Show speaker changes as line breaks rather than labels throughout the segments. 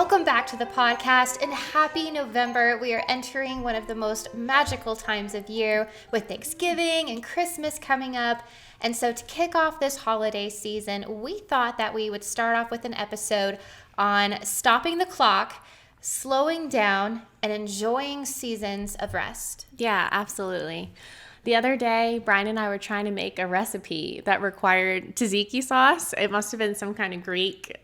Welcome back to the podcast and happy November. We are entering one of the most magical times of year with Thanksgiving and Christmas coming up. And so to kick off this holiday season, we thought that we would start off with an episode on stopping the clock, slowing down, and enjoying seasons of rest.
Yeah, absolutely. The other day, Brian and I were trying to make a recipe that required tzatziki sauce. It must have been some kind of Greek,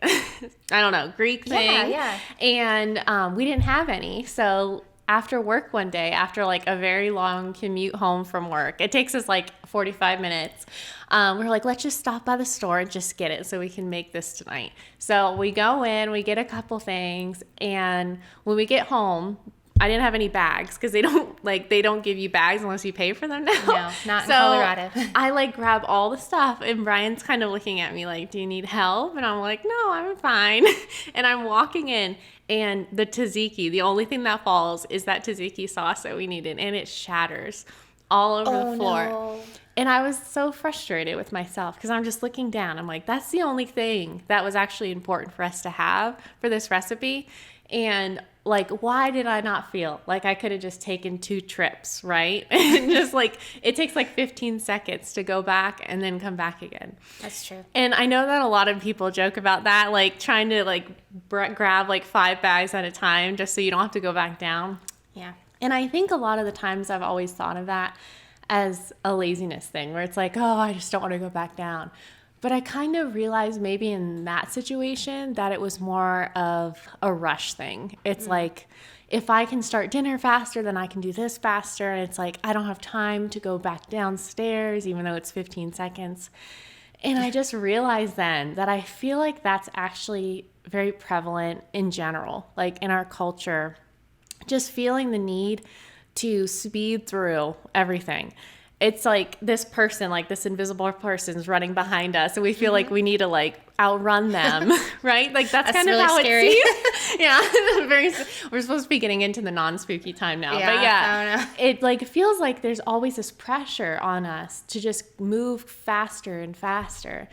Greek thing.
Yeah.
And we didn't have any. So after work one day, after like a very long commute home from work, it takes us like 45 minutes. We're like, let's just stop by the store and just get it so we can make this tonight. So we go in, we get a couple things. And when we get home, I didn't have any bags because they don't give you bags unless you pay for them now.
No, not in Colorado.
I grab all the stuff and Brian's kind of looking at me like, do you need help? And I'm like, no, I'm fine. And I'm walking in and the tzatziki, the only thing that falls is that tzatziki sauce that we needed, and it shatters all over the floor.
No.
And I was so frustrated with myself because I'm just looking down. I'm like, that's the only thing that was actually important for us to have for this recipe. And like, why did I not feel like I could have just taken 2 trips, right? And just like, it takes like 15 seconds to go back and then come back again.
That's true.
And I know that a lot of people joke about that, like trying to like grab like 5 bags at a time just so you don't have to go back down.
Yeah.
And I think a lot of the times I've always thought of that as a laziness thing where it's like, oh, I just don't want to go back down. But I kind of realized maybe in that situation that it was more of a rush thing. It's like, if I can start dinner faster, then I can do this faster. And it's like, I don't have time to go back downstairs, even though it's 15 seconds. And I just realized then that I feel like that's actually very prevalent in general, like in our culture, just feeling the need to speed through everything. It's like this person, like this invisible person is running behind us and we feel like we need to like outrun them, right? Like that's kind
really
of how
scary.
it seems. Yeah. We're supposed to be getting into the non-spooky time now.
Yeah,
but yeah,
I don't know.
it like feels like there's always this pressure on us to just move faster and faster,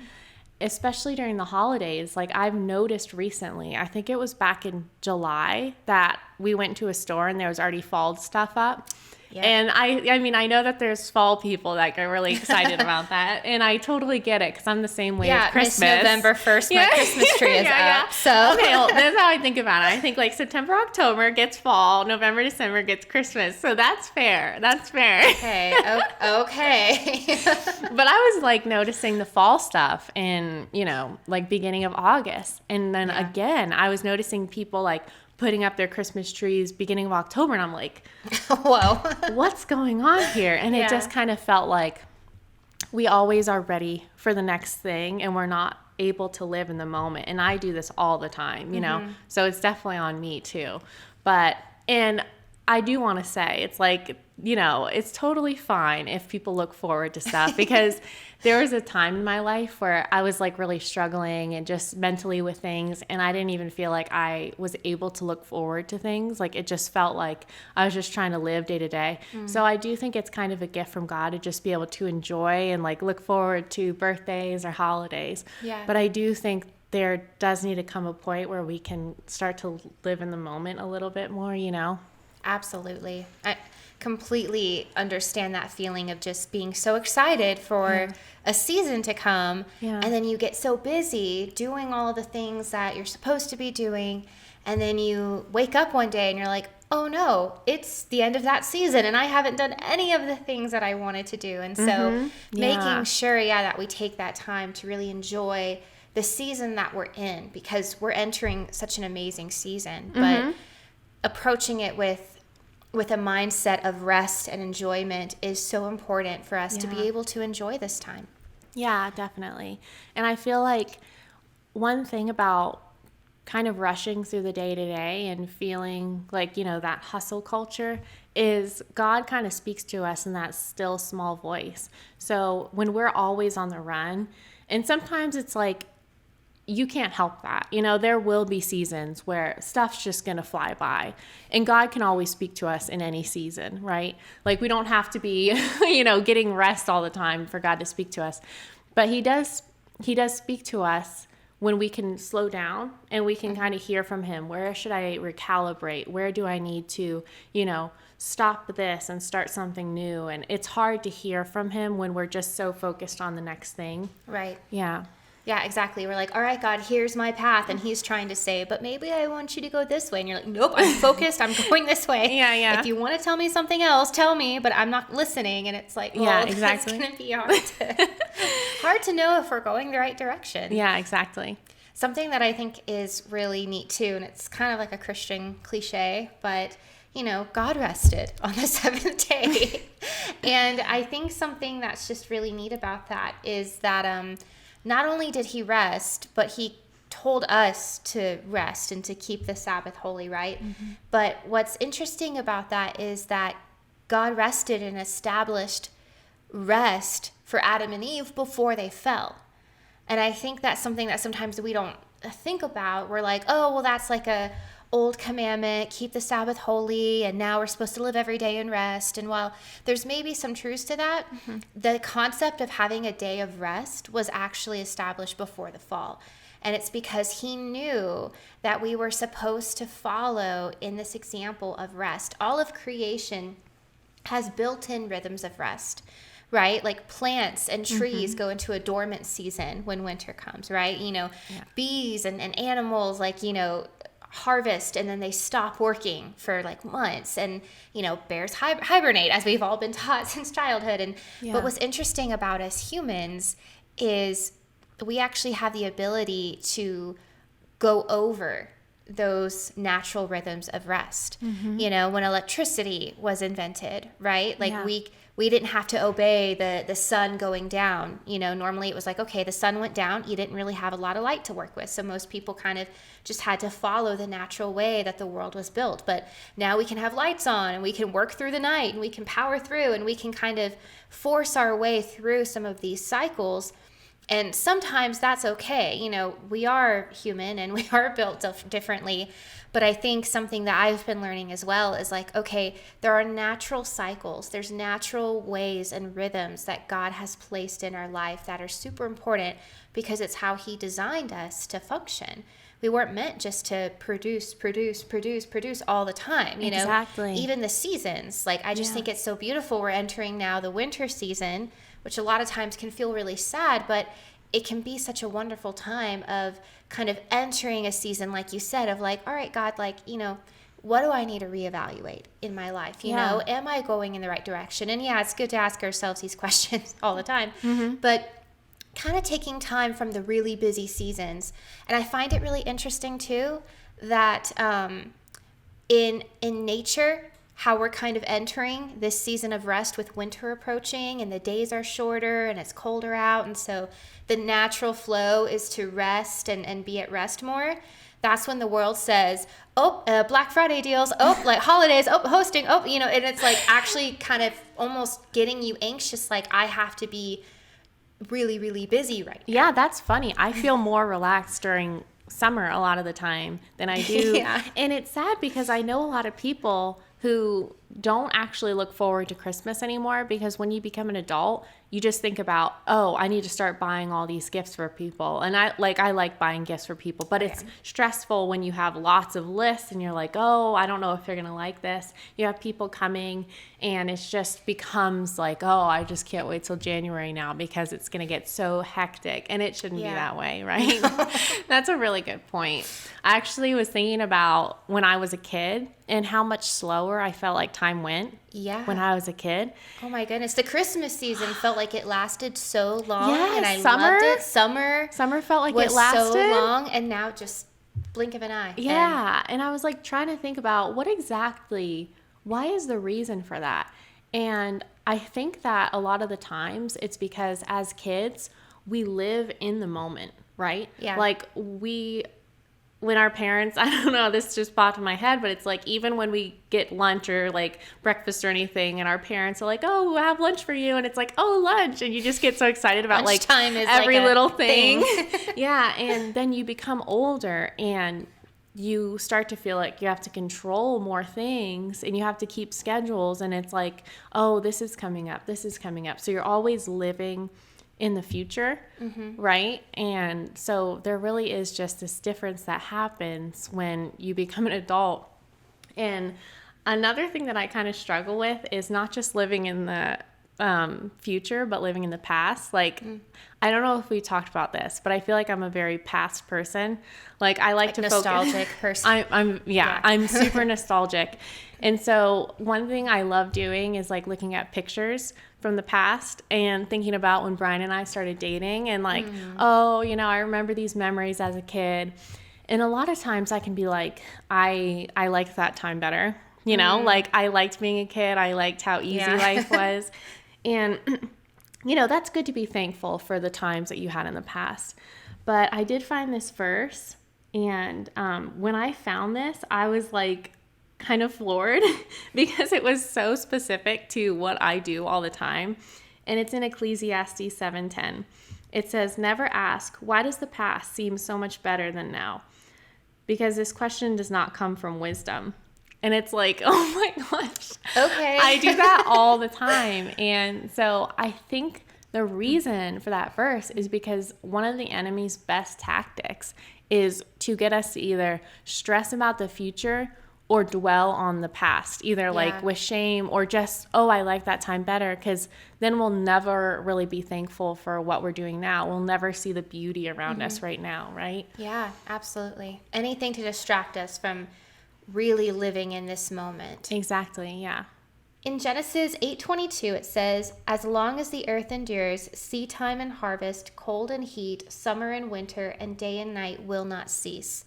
especially during the holidays. Like I've noticed recently, I think it was back in July that we went to a store and there was already fall stuff up. Yep. And I mean, I know that there's fall people that get really excited about that. And I totally get it because I'm the same way with Christmas.
November 1st, my Christmas tree is up. So
okay, well, that's how I think about it. I think like September, October gets fall, November, December gets Christmas. So that's fair. That's fair.
Okay. Okay.
But I was like noticing the fall stuff in, like beginning of August. And then again, I was noticing people like putting up their Christmas trees beginning of October. And I'm like,
whoa,
what's going on here? And it just kind of felt like we always are ready for the next thing and we're not able to live in the moment. And I do this all the time, so it's definitely on me too. And I do want to say it's like, it's totally fine if people look forward to stuff because there was a time in my life where I was like really struggling and just mentally with things. And I didn't even feel like I was able to look forward to things. Like it just felt like I was just trying to live day to day. So I do think it's kind of a gift from God to just be able to enjoy and like look forward to birthdays or holidays.
Yeah.
But I do think there does need to come a point where we can start to live in the moment a little bit more,
Absolutely. I completely understand that feeling of just being so excited for a season to come.
Yeah.
And then you get so busy doing all of the things that you're supposed to be doing. And then you wake up one day and you're like, oh no, it's the end of that season and I haven't done any of the things that I wanted to do. And so making sure, that we take that time to really enjoy the season that we're in because we're entering such an amazing season. But approaching it with a mindset of rest and enjoyment is so important for us to be able to enjoy this time.
Yeah, definitely. And I feel like one thing about kind of rushing through the day to day and feeling like, that hustle culture is God kind of speaks to us in that still small voice. So when we're always on the run, and sometimes it's like, you can't help that. There will be seasons where stuff's just going to fly by and God can always speak to us in any season, right? Like we don't have to be, getting rest all the time for God to speak to us, but he does speak to us when we can slow down and we can kind of hear from him. Where should I recalibrate? Where do I need to, stop this and start something new? And it's hard to hear from him when we're just so focused on the next thing.
Right.
Yeah.
Yeah, exactly. We're like, all right, God, here's my path. And he's trying to say, but maybe I want you to go this way. And you're like, nope, I'm focused. I'm going this way.
Yeah.
If you want to tell me something else, tell me, but I'm not listening. And it's like, well,
yeah, exactly.
It's going to be hard to know if we're going the right direction.
Yeah, exactly.
Something that I think is really neat too, and it's kind of like a Christian cliche, but God rested on the seventh day. And I think something that's just really neat about that is that not only did he rest, but he told us to rest and to keep the Sabbath holy, right? Mm-hmm. But what's interesting about that is that God rested and established rest for Adam and Eve before they fell. And I think that's something that sometimes we don't think about. We're like, oh, well, that's like a old commandment, keep the Sabbath holy, and now we're supposed to live every day in rest. And while there's maybe some truths to that, the concept of having a day of rest was actually established before the fall. And it's because he knew that we were supposed to follow in this example of rest. All of creation has built-in rhythms of rest, right? Like plants and trees go into a dormant season when winter comes, right? Bees and animals, like, harvest, and then they stop working for like months, and bears hibernate, as we've all been taught since childhood. And but what's interesting about us humans is we actually have the ability to go over those natural rhythms of rest. When electricity was invented, right? Like we didn't have to obey the sun going down. Normally it was like, okay, the sun went down, you didn't really have a lot of light to work with. So most people kind of just had to follow the natural way that the world was built. But now we can have lights on, and we can work through the night, and we can power through, and we can kind of force our way through some of these cycles. And sometimes that's okay. We are human and we are built differently. But I think something that I've been learning as well is like, okay, there are natural cycles. There's natural ways and rhythms that God has placed in our life that are super important because it's how he designed us to function. We weren't meant just to produce all the time,
Exactly.
Even the seasons. Like, I just think it's so beautiful. We're entering now the winter season, which a lot of times can feel really sad, but it can be such a wonderful time of kind of entering a season, like you said, of like, all right, God, like, what do I need to reevaluate in my life? Am I going in the right direction? And it's good to ask ourselves these questions all the time, but kind of taking time from the really busy seasons. And I find it really interesting too, that in nature, how we're kind of entering this season of rest with winter approaching, and the days are shorter and it's colder out. And so the natural flow is to rest and be at rest more. That's when the world says, Black Friday deals, like holidays, hosting, and it's like actually kind of almost getting you anxious. Like, I have to be really, really busy right now.
Yeah, that's funny. I feel more relaxed during summer a lot of the time than I do. And it's sad because I know a lot of people who don't actually look forward to Christmas anymore, because when you become an adult, you just think about, I need to start buying all these gifts for people. And I like buying gifts for people, but it's stressful when you have lots of lists and you're like, I don't know if they're going to like this. You have people coming and it just becomes like, I just can't wait till January now because it's going to get so hectic, and it shouldn't be that way, right? That's a really good point. I actually was thinking about when I was a kid and how much slower I felt like time went when I was a kid.
Oh my goodness. The Christmas season felt like it lasted so long, and I
summer,
loved it. Summer
felt like
was
it lasted
so long, and now just blink of an eye.
And I was like trying to think about why is the reason for that? And I think that a lot of the times it's because as kids, we live in the moment, right?
Yeah.
Like when our parents, I don't know, this just popped in my head, but it's like even when we get lunch or like breakfast or anything, and our parents are like, we'll have lunch for you, and it's like, lunch, and you just get so excited about
lunchtime is
every
like
little thing. And then you become older and you start to feel like you have to control more things and you have to keep schedules, and it's like, this is coming up. So you're always living in the future, right? And so there really is just this difference that happens when you become an adult. And another thing that I kind of struggle with is not just living in the future, but living in the past. Like, I don't know if we talked about this, but I feel like I'm a very past person. Like, I like to
nostalgic person.
I'm super nostalgic. And so one thing I love doing is like looking at pictures from the past and thinking about when Brian and I started dating and like, oh, you know, I remember these memories as a kid. And a lot of times I can be like, I liked that time better. You know, like I liked being a kid. I liked how easy life was. And, you know, that's good to be thankful for the times that you had in the past. But I did find this verse. And when I found this, I was like kind of floored because it was so specific to what I do all the time. And it's in Ecclesiastes 7:10. It says, "Never ask, why does the past seem so much better than now? Because this question does not come from wisdom." And it's like, oh my gosh.
Okay.
I do that all the time. And so I think the reason for that verse is because one of the enemy's best tactics is to get us to either stress about the future or dwell on the past, either like with shame or just, oh, I like that time better, because then we'll never really be thankful for what we're doing now. We'll never see the beauty around us right now, right?
Yeah, absolutely. Anything to distract us from really living in this moment.
Exactly, yeah.
In Genesis 8:22, it says, "As long as the earth endures, seed time and harvest, cold and heat, summer and winter, and day and night will not cease."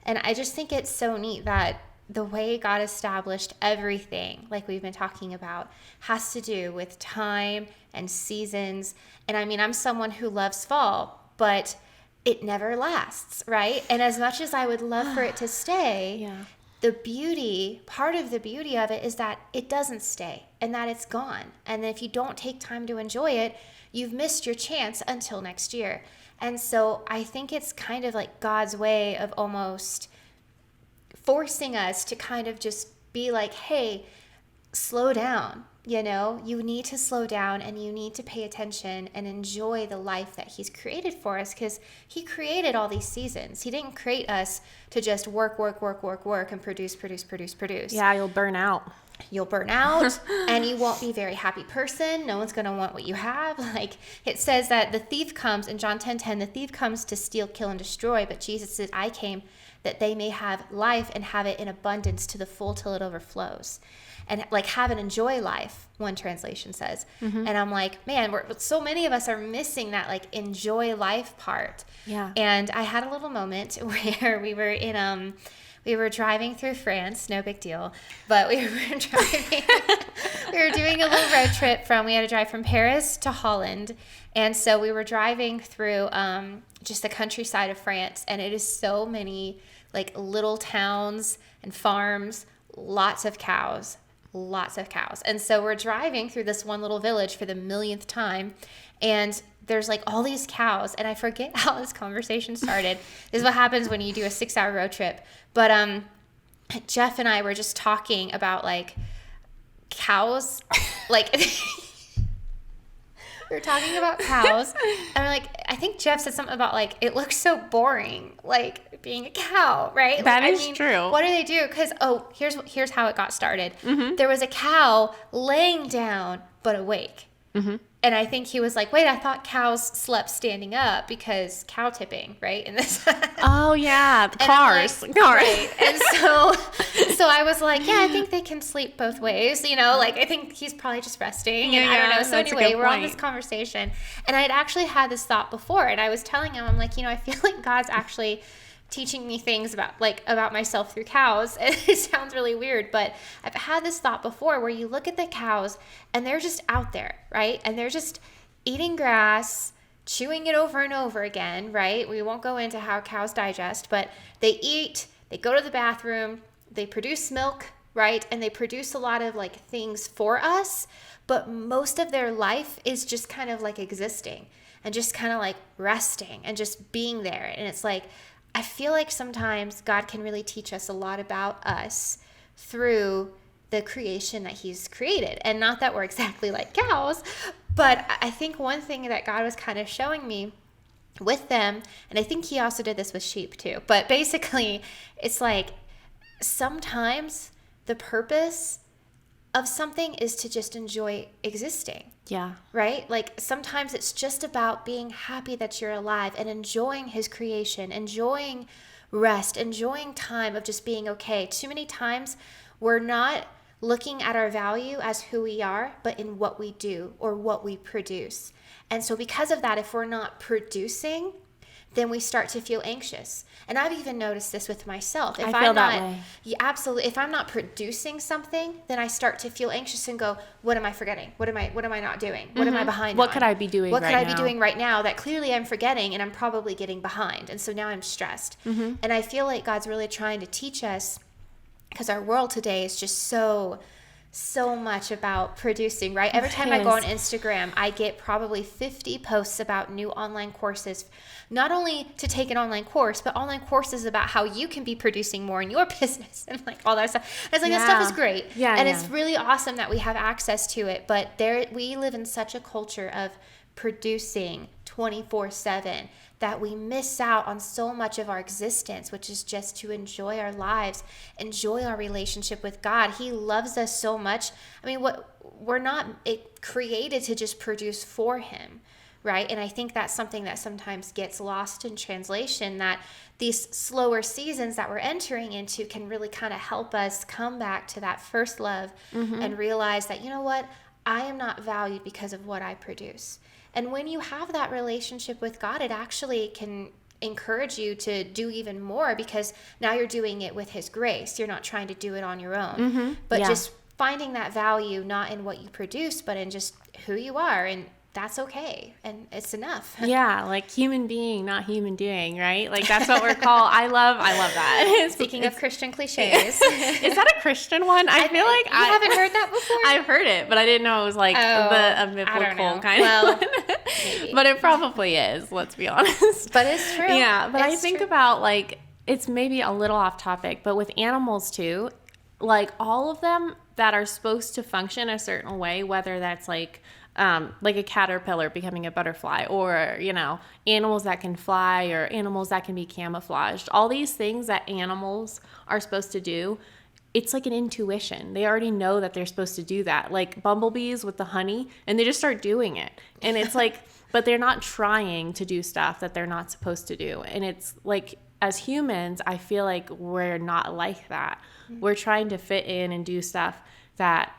And I just think it's so neat that the way God established everything, like we've been talking about, has to do with time and seasons. And I mean, I'm someone who loves fall, but it never lasts, right? And as much as I would love for it to stay, the beauty, part of the beauty of it is that it doesn't stay and that it's gone. And if you don't take time to enjoy it, you've missed your chance until next year. And so I think it's kind of like God's way of almost forcing us to kind of just be like, hey, slow down. You know, you need to slow down and you need to pay attention and enjoy the life that he's created for us, because he created all these seasons. He didn't create us to just work and produce.
Yeah, you'll burn out.
You'll burn out and you won't be a very happy person. No one's going to want what you have. Like it says that the thief comes in John 10:10, the thief comes to steal, kill, and destroy. But Jesus said, I came that they may have life and have it in abundance to the full till it overflows. And like have and enjoy life, one translation says. And I'm like, man, so many of us are missing that like enjoy life part.
Yeah.
And I had a little moment where we were driving through France, no big deal, but we were doing a little road trip we had to drive from Paris to Holland. And so we were driving through just the countryside of France, and it is so many like little towns and farms, lots of cows. And so we're driving through this one little village for the millionth time, and there's like all these cows, and I forget how this conversation started. This is what happens when you do a 6-hour road trip. But Jeff and I were just talking about like cows, like we were talking about cows, and we're like, I think Jeff said something about like it looks so boring, like being a cow, right?
That
like,
is true.
What do they do? Because here's how it got started. There was a cow laying down but awake. And I think he was like, wait, I thought cows slept standing up because cow tipping, right? And this.
Oh yeah, the cars.
Like, right. And so I was like, yeah, I think they can sleep both ways. You know, like I think he's probably just resting. And I don't know. So anyway, we're on this conversation, and I'd actually had this thought before, and I was telling him, I'm like, you know, I feel like God's actually teaching me things about myself through cows. And it sounds really weird, but I've had this thought before where you look at the cows and they're just out there, right? And they're just eating grass, chewing it over and over again, right? We won't go into how cows digest, but they eat, they go to the bathroom, they produce milk, right? And they produce a lot of like things for us, but most of their life is just kind of like existing and just kind of like resting and just being there. And it's like, I feel like sometimes God can really teach us a lot about us through the creation that he's created. And not that we're exactly like cows, But I think one thing that God was kind of showing me with them, and I think he also did this with sheep too, but basically it's like sometimes the purpose of something is to just enjoy existing.
Yeah.
Right? Like sometimes it's just about being happy that you're alive and enjoying his creation, enjoying rest, enjoying time of just being okay. Too many times we're not looking at our value as who we are, but in what we do or what we produce. And so because of that, if we're not producing, then we start to feel anxious. And I've even noticed this with myself. If
I feel that way.
Yeah, absolutely. If I'm not producing something, then I start to feel anxious and go, what am I forgetting? What am I not doing? What am I behind
What
on?
could I be doing
What
right
could I
now?
be doing right now that clearly I'm forgetting and I'm probably getting behind? And so now I'm stressed. And I feel like God's really trying to teach us, because our world today is just so much about producing, right? Every time I go on Instagram, I get probably 50 posts about new online courses, not only to take an online course, but online courses about how you can be producing more in your business and like all that stuff. And it's like, that stuff is great.
Yeah,
and it's really awesome that we have access to it. But we live in such a culture of producing 24/7 that we miss out on so much of our existence, which is just to enjoy our lives, enjoy our relationship with God. He loves us so much. I mean, we're not created to just produce for him, right? And I think that's something that sometimes gets lost in translation, that these slower seasons that we're entering into can really kind of help us come back to that first love and realize that, you know what? I am not valued because of what I produce. And when you have that relationship with God, it actually can encourage you to do even more, because now you're doing it with his grace. You're not trying to do it on your own, but just finding that value not in what you produce, but in just who you are. And that's okay. And it's enough.
Yeah, like human being, not human doing, right? Like that's what we're called. I love that.
Speaking of Christian cliches.
Is that a Christian one? I feel like
you haven't heard that before?
I've heard it, but I didn't know it was like a biblical kind of one.
Maybe.
But it probably is, let's be honest.
But it's true.
Yeah, but I think
true.
about like, it's maybe a little off topic, but with animals too, like all of them that are supposed to function a certain way, whether that's like a caterpillar becoming a butterfly, or, you know, animals that can fly, or animals that can be camouflaged. All these things that animals are supposed to do, it's like an intuition. They already know that they're supposed to do that. Like bumblebees with the honey, and they just start doing it. And it's like, but they're not trying to do stuff that they're not supposed to do. And it's like, as humans, I feel like we're not like that. We're trying to fit in and do stuff that,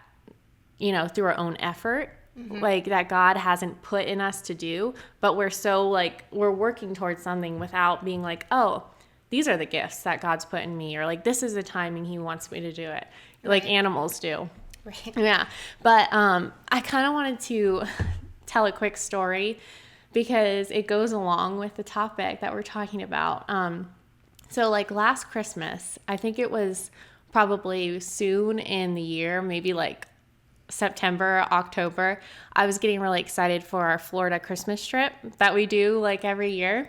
you know, through our own effort, like that God hasn't put in us to do, but we're so like, we're working towards something without being like, oh, these are the gifts that God's put in me, or like, this is the timing he wants me to do it, like animals do.
Right.
Yeah. But I kind of wanted to tell a quick story because it goes along with the topic that we're talking about. So like last Christmas, I think it was probably soon in the year, maybe like September, October, I was getting really excited for our Florida Christmas trip that we do like every year.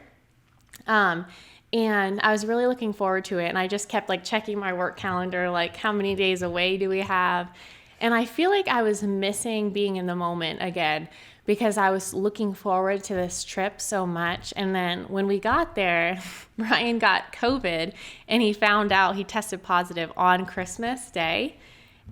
And I was really looking forward to it. And I just kept like checking my work calendar, like how many days away do we have? And I feel like I was missing being in the moment again, because I was looking forward to this trip so much. And then when we got there, Ryan got COVID, and he found out he tested positive on Christmas Day.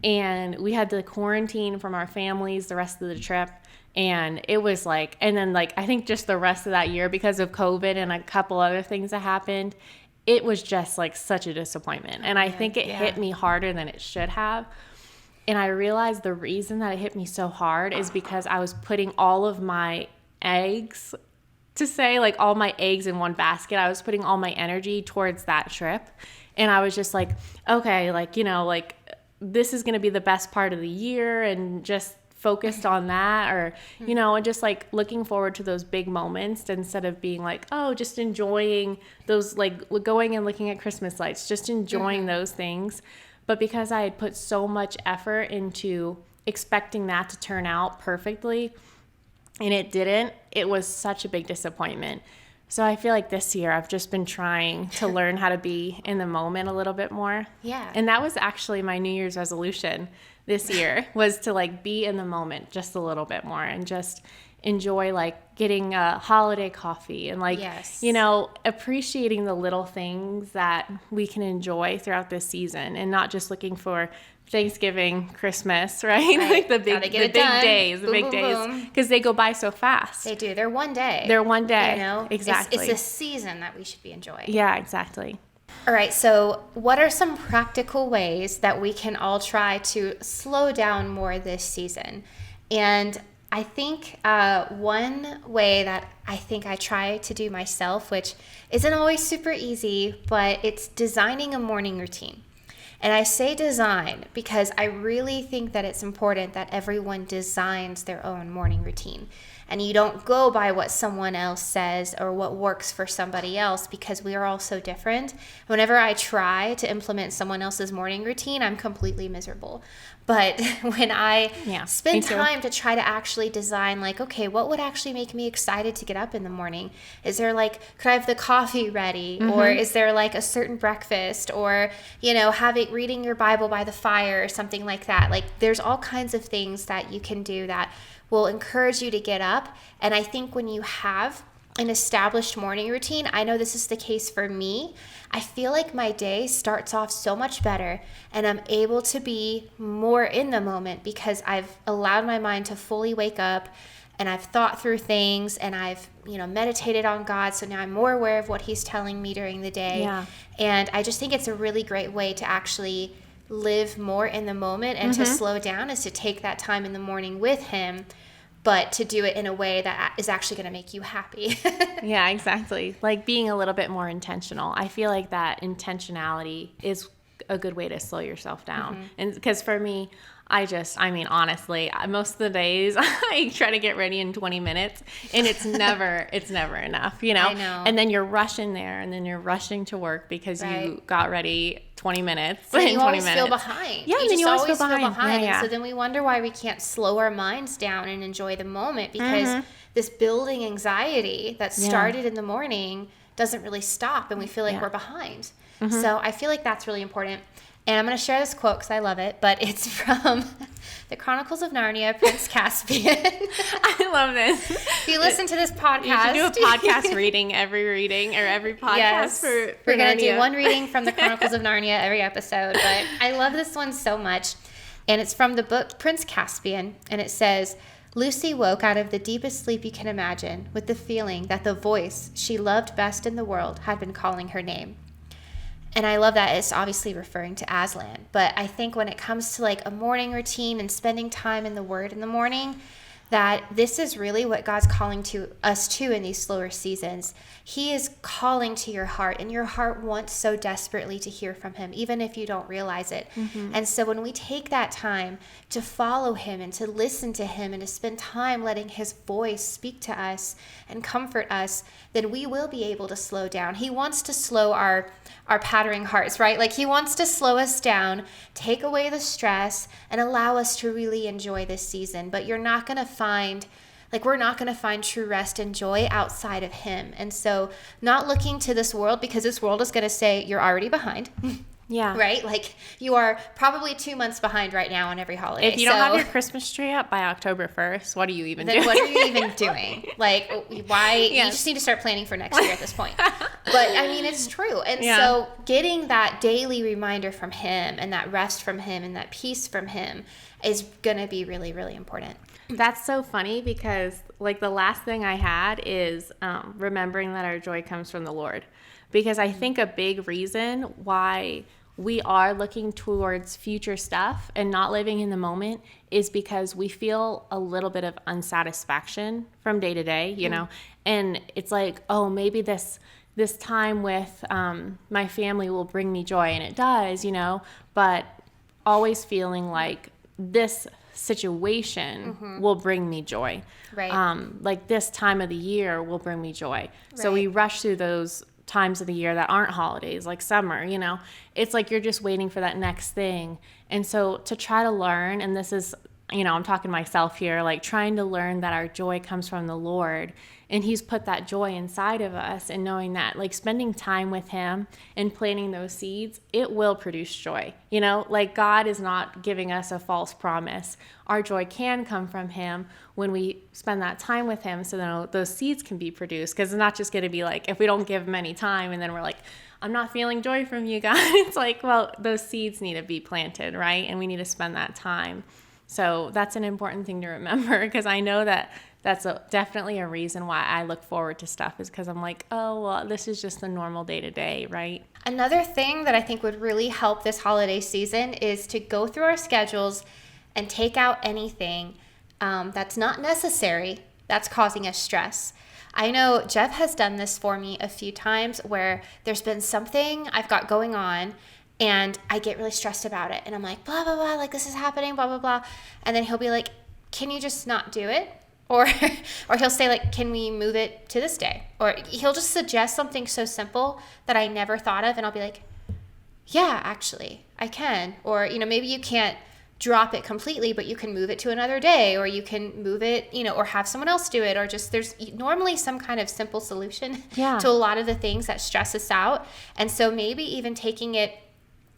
And we had to quarantine from our families the rest of the trip. And it was like, and then like, I think just the rest of that year, because of COVID and a couple other things that happened, it was just like such a disappointment. And I think it hit me harder than it should have. And I realized the reason that it hit me so hard is because I was putting all of my eggs, to say like all my eggs in one basket. I was putting all my energy towards that trip. And I was just like, okay, like, you know, like this is going to be the best part of the year, and just focused on that, or, you know, and just like looking forward to those big moments instead of being like, oh, just enjoying those, like going and looking at Christmas lights, just enjoying those things. But because I had put so much effort into expecting that to turn out perfectly, and it didn't, it was such a big disappointment, So I feel like this year I've just been trying to learn how to be in the moment a little bit more.
Yeah.
And that was actually my New Year's resolution this year, was to like be in the moment just a little bit more and just enjoy like getting a holiday coffee and like,
Yes.
you know, appreciating the little things that we can enjoy throughout this season, and not just looking for Thanksgiving, Christmas, right? Like the big days,
boom, boom, boom.
because they go by so fast.
They do. They're one day.
They're one day.
You know?
Exactly.
It's a season that we should be enjoying.
Yeah, exactly.
All right, so what are some practical ways that we can all try to slow down more this season? And I think one way that I think I try to do myself, which isn't always super easy, but it's designing a morning routine. And I say design because I really think that it's important that everyone designs their own morning routine. And you don't go by what someone else says or what works for somebody else, because we are all so different. Whenever I try to implement someone else's morning routine, I'm completely miserable. But when I spend time to try to actually design, like, okay, what would actually make me excited to get up in the morning? Is there like, could I have the coffee ready? Or is there like a certain breakfast? Or, you know, reading your Bible by the fire or something like that. Like, there's all kinds of things that you can do that will encourage you to get up. And I think when you have an established morning routine, I know this is the case for me, I feel like my day starts off so much better and I'm able to be more in the moment because I've allowed my mind to fully wake up and I've thought through things and I've, you know, meditated on God. So now I'm more aware of what he's telling me during the day.
Yeah.
And I just think it's a really great way to actually live more in the moment and to slow down, is to take that time in the morning with him, but to do it in a way that is actually going to make you happy.
Yeah, exactly. Like being a little bit more intentional. I feel like that intentionality is a good way to slow yourself down. And because for me, honestly, most of the days I try to get ready in 20 minutes and it's never enough, you know?
I know.
And then you're rushing there and then you're rushing to work because you got ready 20 minutes.
And you always feel behind.
Yeah, and then you always feel behind.
And so then we wonder why we can't slow our minds down and enjoy the moment, because this building anxiety that started in the morning doesn't really stop and we feel like we're behind. So I feel like that's really important. And I'm going to share this quote because I love it, but it's from the Chronicles of Narnia, Prince Caspian.
I love this.
If you listen to this podcast,
you should do a podcast every podcast.
Yes,
for
we're going to
Narnia.
do one reading from the Chronicles of Narnia every episode. But I love this one so much. And it's from the book Prince Caspian. And it says, Lucy woke out of the deepest sleep you can imagine with the feeling that the voice she loved best in the world had been calling her name. And I love that it's obviously referring to Aslan. But I think when it comes to like a morning routine and spending time in the Word in the morning, that this is really what God's calling to us to in these slower seasons. He is calling to your heart, and your heart wants so desperately to hear from him, even if you don't realize it. And so when we take that time to follow him and to listen to him and to spend time letting his voice speak to us and comfort us, then we will be able to slow down. He wants to slow our pattering hearts, right? Like he wants to slow us down, take away the stress, and allow us to really enjoy this season. But we're not going to find true rest and joy outside of him. And so not looking to this world, because this world is going to say you're already behind.
Yeah.
Right? Like you are probably 2 months behind right now on every holiday.
If you don't have your Christmas tree up by October 1st, what are you even doing?
What are you even doing? Like, why? Yes. You just need to start planning for next year at this point. But I mean, it's true. And so getting that daily reminder from him and that rest from him and that peace from him is going to be really, really important.
That's so funny because like the last thing I had is remembering that our joy comes from the Lord. Because I think a big reason why we are looking towards future stuff and not living in the moment is because we feel a little bit of unsatisfaction from day to day, you know, and it's like, oh, maybe this time with my family will bring me joy, and it does, you know, but always feeling like this situation will bring me joy.
Right.
Like this time of the year will bring me joy. Right. So we rush through those times of the year that aren't holidays, like summer, you know, it's like you're just waiting for that next thing. And so to try to learn, and this is I'm talking to myself here, like trying to learn that our joy comes from the Lord, and he's put that joy inside of us, and knowing that like spending time with him and planting those seeds, it will produce joy. Like God is not giving us a false promise. Our joy can come from him when we spend that time with him, so that those seeds can be produced. Because it's not just going to be like, if we don't give him any time and then we're like, I'm not feeling joy from you, God. It's like, well, those seeds need to be planted, right? And we need to spend that time. So that's an important thing to remember, because I know that that's definitely a reason why I look forward to stuff, is because I'm like, oh, well, this is just the normal day-to-day, right?
Another thing that I think would really help this holiday season is to go through our schedules and take out anything that's not necessary that's causing us stress. I know Jeff has done this for me a few times, where there's been something I've got going on and I get really stressed about it. And I'm like, blah, blah, blah, like this is happening, blah, blah, blah. And then he'll be like, can you just not do it? Or he'll say like, can we move it to this day? Or he'll just suggest something so simple that I never thought of. And I'll be like, yeah, actually, I can. Or, maybe you can't drop it completely, but you can move it to another day, or you can move it, or have someone else do it, or just there's normally some kind of simple solution to a lot of the things that stress us out. And so maybe even taking it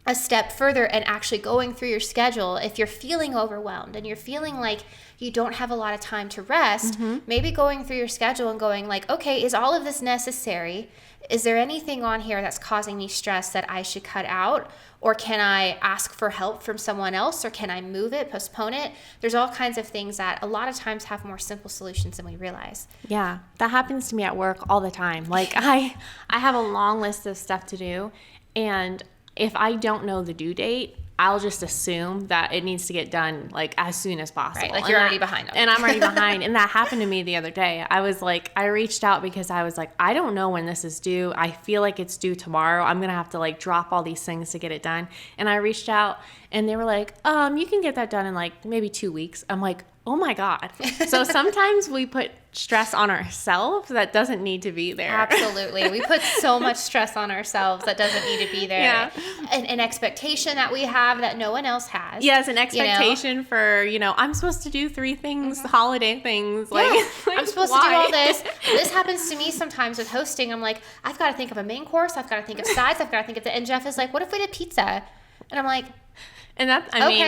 a step further and actually going through your schedule, if you're feeling overwhelmed and you're feeling like you don't have a lot of time to rest, maybe going through your schedule and going like, okay, is all of this necessary? Is there anything on here that's causing me stress that I should cut out? Or can I ask for help from someone else? Or can I move it, postpone it? There's all kinds of things that a lot of times have more simple solutions than we realize.
Yeah, that happens to me at work all the time. Like I have a long list of stuff to do, and if I don't know the due date, I'll just assume that it needs to get done like as soon as possible.
Right, like you're already behind them.
And I'm already behind. And that happened to me the other day. I was like, I reached out because I was like, I don't know when this is due. I feel like it's due tomorrow. I'm going to have to like drop all these things to get it done. And I reached out and they were like, you can get that done in like maybe 2 weeks. I'm like, oh my God. So sometimes we put stress on ourselves that doesn't need to be there.
Absolutely. We put so much stress on ourselves that doesn't need to be there.
Yeah.
An expectation that we have that no one else has.
Yes, an expectation for, I'm supposed to do 3 things, holiday things. Like,
I'm supposed to do all this. This happens to me sometimes with hosting. I'm like, I've got to think of a main course. I've got to think of sides. I've got to think of and Jeff is like, what if we did pizza? And I'm like,
and that, I mean,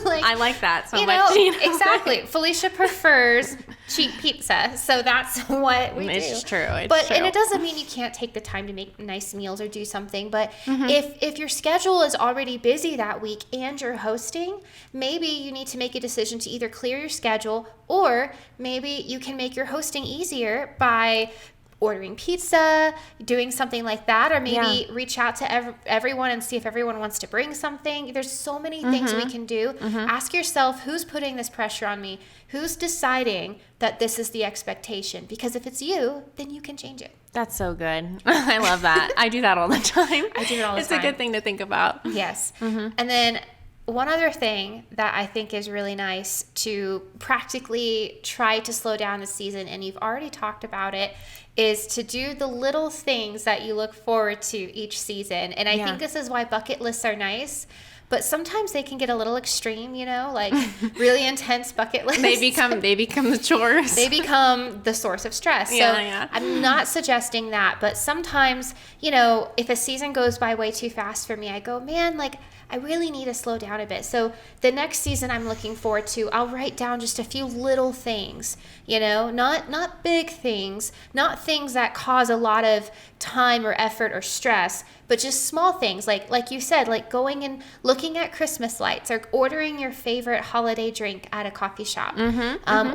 like, I like that so much.
Exactly. Felicia prefers cheap pizza, so that's what we do.
It's true.
And it doesn't mean you can't take the time to make nice meals or do something. But if your schedule is already busy that week and you're hosting, maybe you need to make a decision to either clear your schedule, or maybe you can make your hosting easier by ordering pizza, doing something like that, or maybe reach out to everyone and see if everyone wants to bring something. There's so many things we can do. Ask yourself, who's putting this pressure on me? Who's deciding that this is the expectation? Because if it's you, then you can change it.
That's so good. I love that. I do that all the time.
I do it all the time.
It's a good thing to think about.
Yes. And then one other thing that I think is really nice to practically try to slow down this season, and you've already talked about it, is to do the little things that you look forward to each season. And I think this is why bucket lists are nice, but sometimes they can get a little extreme, like really intense bucket lists.
They become the chores.
They become the source of stress. I'm not suggesting that, but sometimes, if a season goes by way too fast for me, I go, man, like I really need to slow down a bit. So the next season I'm looking forward to, I'll write down just a few little things, not big things, not things that cause a lot of time or effort or stress, but just small things like you said, like going and looking at Christmas lights or ordering your favorite holiday drink at a coffee shop.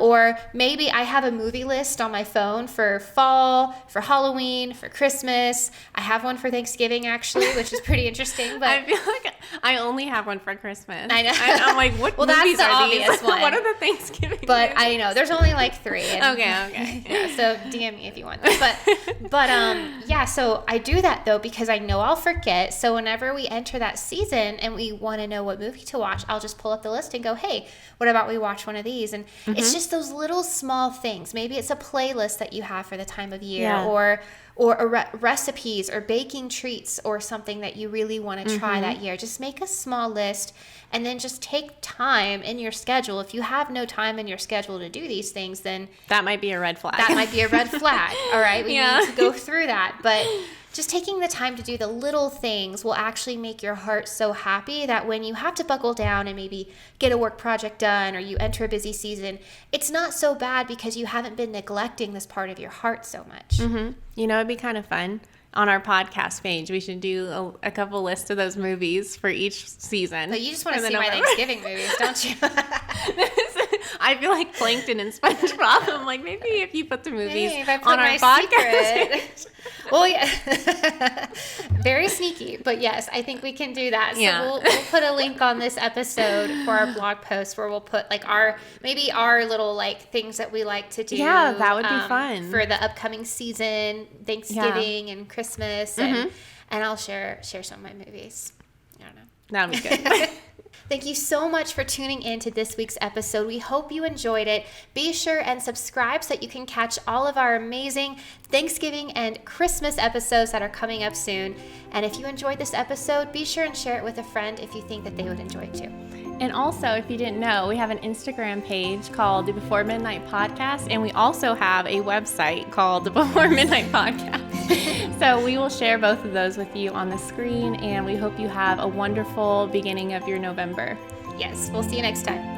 Or maybe I have a movie list on my phone for fall, for Halloween, for Christmas. I have one for Thanksgiving actually, which is pretty interesting. But
I feel like I only have one for Christmas.
I know.
I'm like, what
well,
movies
that's the
are
obvious
these?
one.
What are the Thanksgiving
But
movies?
I know there's only like 3.
Okay.
Yeah, so DM me if you want. But so I do that though because I know I'll forget. So whenever we enter that season and we want to know what movie to watch, I'll just pull up the list and go, hey, what about we watch one of these? And it's just those little small things. Maybe it's a playlist that you have for the time of year, or recipes or baking treats or something that you really want to try that year. Just make a small list and then just take time in your schedule. If you have no time in your schedule to do these things, then
that might be a red flag.
That might be a red flag. All right. We need to go through that. But just taking the time to do the little things will actually make your heart so happy that when you have to buckle down and maybe get a work project done or you enter a busy season, it's not so bad because you haven't been neglecting this part of your heart so much.
You know, it'd be kind of fun. On our podcast page, we should do a couple lists of those movies for each season.
But you just want to see my Thanksgiving movies, don't you?
I feel like Plankton and SpongeBob. I'm like, maybe if you put the movies on our
podcast. Well, yeah. Very sneaky. But yes, I think we can do that. So we'll put a link on this episode for our blog post where we'll put like our little like things that we like to do.
Yeah, that would be fun.
For the upcoming season, Thanksgiving and Christmas. And I'll share some of my movies. I don't know.
That would be good.
Thank you so much for tuning in to this week's episode. We hope you enjoyed it. Be sure and subscribe so that you can catch all of our amazing Thanksgiving and Christmas episodes that are coming up soon. And if you enjoyed this episode, be sure and share it with a friend if you think that they would enjoy it too.
And also, if you didn't know, we have an Instagram page called the Before Midnight Podcast, and we also have a website called the Before Midnight Podcast. So we will share both of those with you on the screen, and we hope you have a wonderful beginning of your November.
Yes, we'll see you next time.